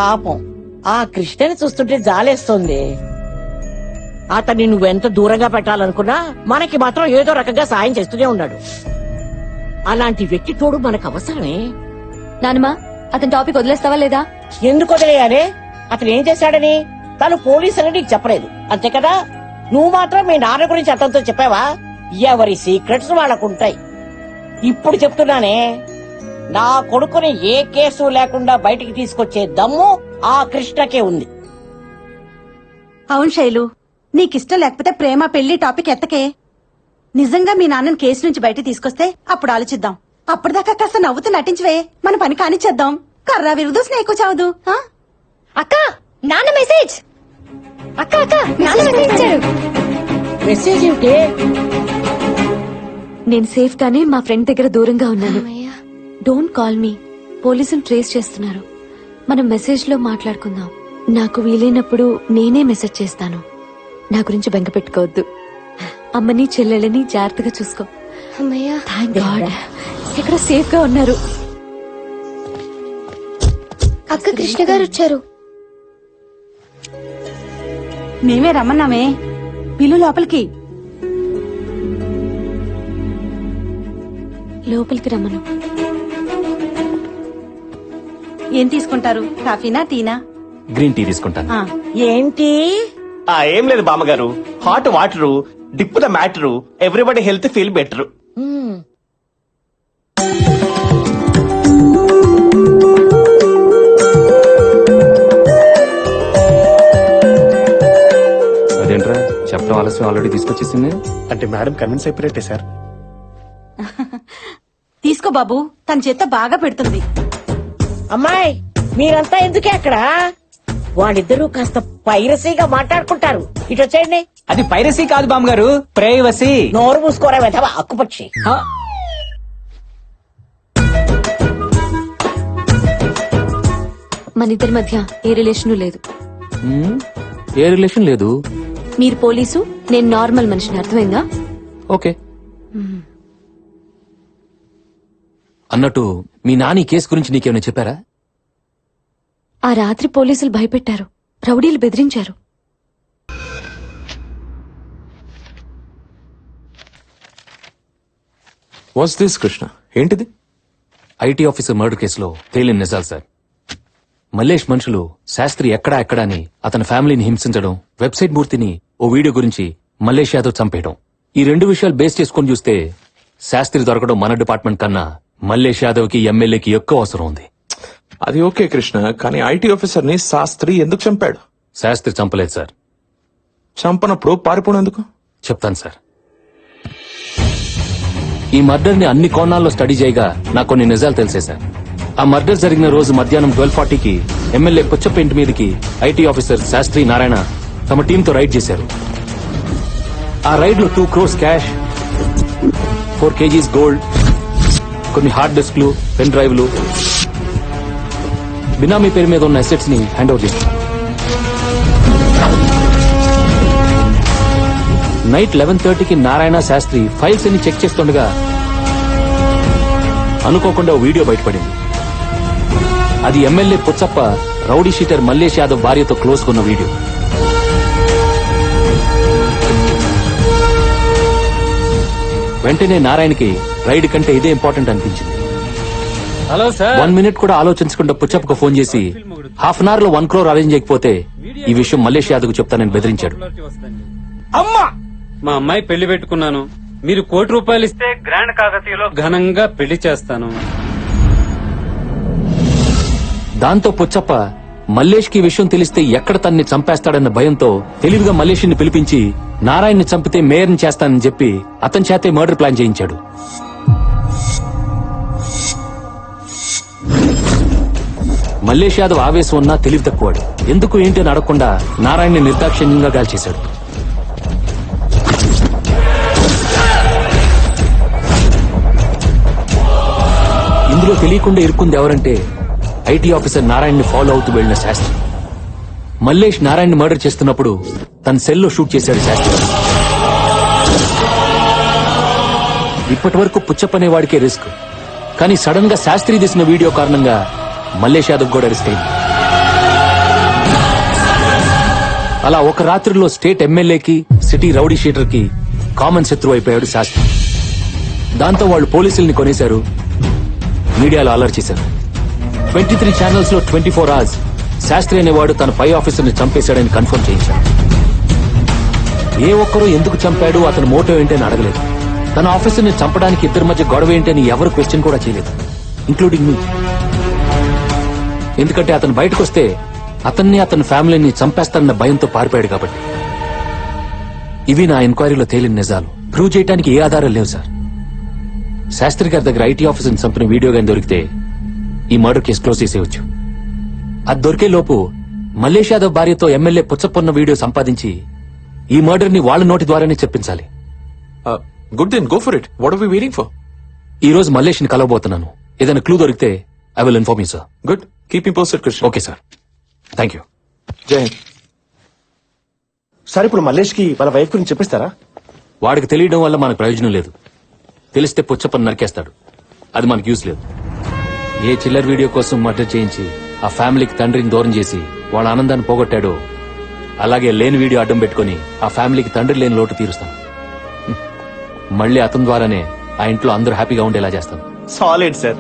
పాపం ఆ కృష్ణని చూస్తుంటే జాలేస్తుంది. అతన్ని నువ్వెంత దూరంగా పెట్టాలనుకున్నా మనకి మాత్రం ఏదో రకంగా సాయం చేస్తూనే ఉన్నాడు. అలాంటి వ్యక్తి తోడు మనకు అవసరమే. నానమ్మా, అతని టాపిక్ వదిలేస్తావా లేదా? ఎందుకు వదిలేయాలి? అతను ఏం చేశాడని తను పోలీసులని నీకు చెప్పలేదు అంతే కదా? నువ్వు మాత్రం మీ నాన్న గురించి అతనితో చెప్పావా? ఎవరి సీక్రెట్స్ వాళ్ళకుంటాయి. ఇప్పుడు చెప్తున్నానే, నా కొడుకుని ఏ కేసు లేకుండా బయటికి తీసుకొచ్చే దమ్ము ఆ కృష్ణకే ఉంది. అవును శైలు, నీకిష్టం లేకపోతే ప్రేమ పెళ్లి టాపిక్ ఎత్తకే. నిజంగా మీ నాన్నని కేసు నుంచి బయట తీసుకొస్తే అప్పుడు ఆలోచిద్దాం. అప్పటిదాకా కాస్త నవ్వుతూ నటించవే, మన పని కానిచ్చేద్దాం. కర్రా విరుదు స్నేహికు చావదు. అక్క, నాన్న మెసేజ్. అక్క అక్క, నాన్న మెసేజ్ ఇచ్చారు. మెసేజ్ ఏమిటి? నేను సేఫ్ గానే మా ఫ్రెండ్ దగ్గర దూరంగా ఉన్నాను. డోంట్ కాల్ మీ, పోలీసులు ట్రేస్ చేస్తున్నారు. మనం మెసేజ్ లో మాట్లాడుకుందాం. నాకు వీలైనప్పుడు నేనే మెసేజ్ చేస్తాను. నా గురించి బెంగ పెట్టుకోవద్దు. అమ్మని చెల్లెళ్ళని జాగ్రత్తగా చూసుకో. థాంక్ గాడ్, ఇక్కడ సేఫ్ గా ఉన్నారు. అక్క, కృష్ణ గారు వచ్చారు. మేమే రమ్మన్నామే, పిల్లు లోపలికి. లోపలికి రమ్మను. ఏం తీసుకుంటారు? కాఫీనా టీనా? గ్రీన్ టీ తీసుకుంటాను. ఏంటి? ఏం లేదు బామ్మగారు, hot water, dip the matter, everybody health feel better. అదేంట్రా చెప్పడం ఆలస్యం, ఆల్రెడీ తీసుకొచ్చేసింది. అంటే మేడం కన్విన్స్ అయిపోయినట్టే సార్. తీసుకో బాబు, తన చేత్తో బాగా పెడుతుంది. అమ్మాయి, మీరంతా ఎందుకే అక్కడ? వాళ్ళిద్దరూ కాస్త పైరసీగా మాట్లాడుకుంటారు. ఇటు వచ్చేయండి. అది పైరసీ కాదు బామ్మగారు, ప్రైవసీ. నోరు మూసుకోరా వెధవ అక్కుపక్షి. మన ఇద్దరి మధ్య ఏ రిలేషన్ లేదు. ఏ రిలేషన్ లేదు. మీరు పోలీసు, నేను నార్మల్ మనిషిని, అర్థమైందా? ఓకే. అన్నట్టు మీ నాని కేసు గురించి నీకేమైనా చెప్పారా? ఆ రాత్రి పోలీసులు భయపెట్టారు, రౌడీలు బెదిరించారు. What's this Krishna? ఏంటిది? ఐటీ ఆఫీసర్ మర్డర్ కేసులో తేలిన నిజాలు సార్. మల్లేష్ మనుషులు శాస్త్రి ఎక్కడా ఎక్కడా అని అతని ఫ్యామిలీని హింసించడం, వెబ్సైట్ మూర్తిని ఓ వీడియో గురించి మల్లేష్ యాదవ్ చంపేయడం, ఈ రెండు విషయాలు బేస్ చేసుకుని చూస్తే శాస్త్రి దొరకడం మన డిపార్ట్మెంట్ కన్నా మల్లేష్ యాదవ్ కి ఎమ్మెల్యేకి ఎక్కువ అవసరం ఉంది. అది ఓకే కృష్ణ, కానీ ఐటీ ఆఫీసర్ ని శాస్త్రి ఎందుకు చంపాడు? శాస్త్రి చంపలేదు సార్. చంపనప్పుడు పారిపోనేందుకు? చెప్తాను సార్. ఈ మర్డర్ ని అన్ని కోణాల్లో స్టడీ చేయగా నాకు కొన్ని నిజాలు తెలిసే సార్. ఆ మర్డర్ జరిగిన రోజు మధ్యాహ్నం 12:40కి ఎమ్మెల్యే పుచ్చప్ప ఇంటి మీదకి ఐటీ ఆఫీసర్ శాస్త్రి నారాయణ తమ టీంతో రైడ్ చేశారు. ఆ రైడ్ లో 2 crores క్యాష్, 4 kgs గోల్డ్, కొన్ని హార్డ్ డిస్క్లు, పెన్ డ్రైవ్లు, బినామీ పేరు మీద ఉన్న అసెట్స్ ని హ్యాండ్ ఓవర్ చేశారు. నైట్ 11:30కి నారాయణ శాస్త్రి ఫైల్స్ అన్ని చెక్ చేస్తుండగా అనుకోకుండా ఓ వీడియో బయటపడింది. అది MLA Puchappa rowdy sheeter Mallesh Yadav భార్యతో క్లోజ్ కొన్న వీడియో. వెంటనే నారాయణకి రైడ్ కంటే ఇదే ఇంపార్టెంట్ అనిపించింది. Hello sir. 1 minute కూడా ఆలోచించకుండా పుచ్చప్పకు ఫోన్ చేసి హాఫ్ అన్ అవర్ లో 1 crore అరేంజ్ చేయకపోతే ఈ విషయం మల్లేష్ యాదవ్ కు చెప్తానని బెదిరించాడు. అమ్మా, మా అమ్మాయి పెళ్లి పెట్టుకున్నాను. మీరు 1 కోటి రూపాయలు ఇస్తే గ్రాండ్ కాకతీయలో ఘనంగా పెళ్లి చేస్తాను. దాంతో పుచ్చప్ప మల్లేష్ కి విషయం తెలిస్తే ఎక్కడ తన్ని చంపేస్తాడన్న భయంతో తెలివిగా మల్లేష్ ని పిలిపించి నారాయణ్ని చంపితే మేయర్ని చేస్తానని చెప్పి అతని చేతే మర్డర్ ప్లాన్ చేయించాడు. మల్లేష్ యాదవ్ ఆవేశం ఉన్నా తెలివి తక్కువాడు. ఎందుకు ఏంటి అని అడగకుండా నారాయణ్ని నిర్దాక్షిణ్యంగా గాల్చేశాడు. ఇందులో తెలియకుండా ఇరుక్కుంది ఎవరంటే ఐటీ ఆఫీసర్ నారాయణ్ని ఫాలో అవుతూ వెళ్లిన శాస్త్రి. మల్లేష్ నారాయణ్ని మర్డర్ చేస్తున్నప్పుడు తన సెల్లో షూట్ చేశాడు శాస్త్రి. ఇప్పటి వరకు పుచ్చప్పనేవాడికే రిస్క్, కానీ సడన్ గా శాస్త్రి తీసిన వీడియో కారణంగా మల్లేష్ యాదవ్ కూడా రిస్క్ అయింది. అలా ఒక రాత్రిలో స్టేట్ ఎమ్మెల్యేకి సిటీ రౌడీ షీటర్ కి కామన్ శత్రువు అయిపోయాడు శాస్త్రి. దాంతో వాళ్ళు పోలీసుల్ని కొనేశారు, మీడియాలో అలర్ట్ చేశారు. 23 ఛానల్స్ లో 24 hours శాస్త్రి అనేవాడు తన పై ఆఫీసర్ ని చంపేశాడని కన్ఫర్మ్ చేయించాడు. ఏ ఒక్కరూ ఎందుకు చంపాడు, అతని మోటో ఏంటని అడగలేదు. తన ఆఫీసర్ ని చంపడానికి ఇద్దరి మధ్య గొడవ ఏంటని ఎవరు క్వశ్చన్ కూడా చేయలేదు, ఇంక్లూడింగ్ మీ. ఎందుకంటే అతను బయటకు వస్తే అతన్ని అతని ఫ్యామిలీని చంపేస్తారన్న భయంతో పారిపోయాడు కాబట్టి. ఇవి నా ఎంక్వైరీలో తేలిన నిజాలు. ప్రూవ్ చేయడానికి ఏ ఆధారాలు లేవు సార్. శాస్త్రి గారి దగ్గర ఐటీ ఆఫీసర్ని చంపిన వీడియో గాని దొరికితే ఈ మర్డర్ కేసు క్లోజ్ చేసేయచ్చు. అది దొరికే లోపు మల్లేష్ యాదవ్ భార్యతో ఎమ్మెల్యే పుచ్చపొన్న వీడియో సంపాదించి ఈ మర్డర్ ని వాళ్ళ నోటి ద్వారానే చెప్పించాలి. Good then go for it. What are we waiting for? ఈ రోజు మల్లేష్ ని కలవబోతున్నాను. ఏదైనా క్లూ దొరికితే I will inform you sir. Good, keep me posted Krishna. Okay sir, thank you. జై హింద్. సార్ ఇప్పుడు మల్లేష్ కి వాళ్ళ వైఫ్ గురించి చెప్పిస్తారా? వాడికి తెలియడం వల్ల మనకు ప్రయోజనం లేదు. తెలిస్తే పుచ్చపని నరికేస్తాడు, అది మనకు యూస్ లేదు. ఏ చిల్లర్ వీడియో కోసం మర్డర్ చేయించి ఆ ఫ్యామిలీకి తండ్రిని దూరం చేసి వాళ్ళ ఆనందాన్ని పోగొట్టాడో అలాగే లేని వీడియో అడ్డం పెట్టుకుని ఆ ఫ్యామిలీకి తండ్రి లేని లోటు తీరుస్తాను. మళ్ళీ అతని ద్వారానే ఆ ఇంట్లో అందరూ హ్యాపీగా ఉండేలా చేస్తాను. Solid sir.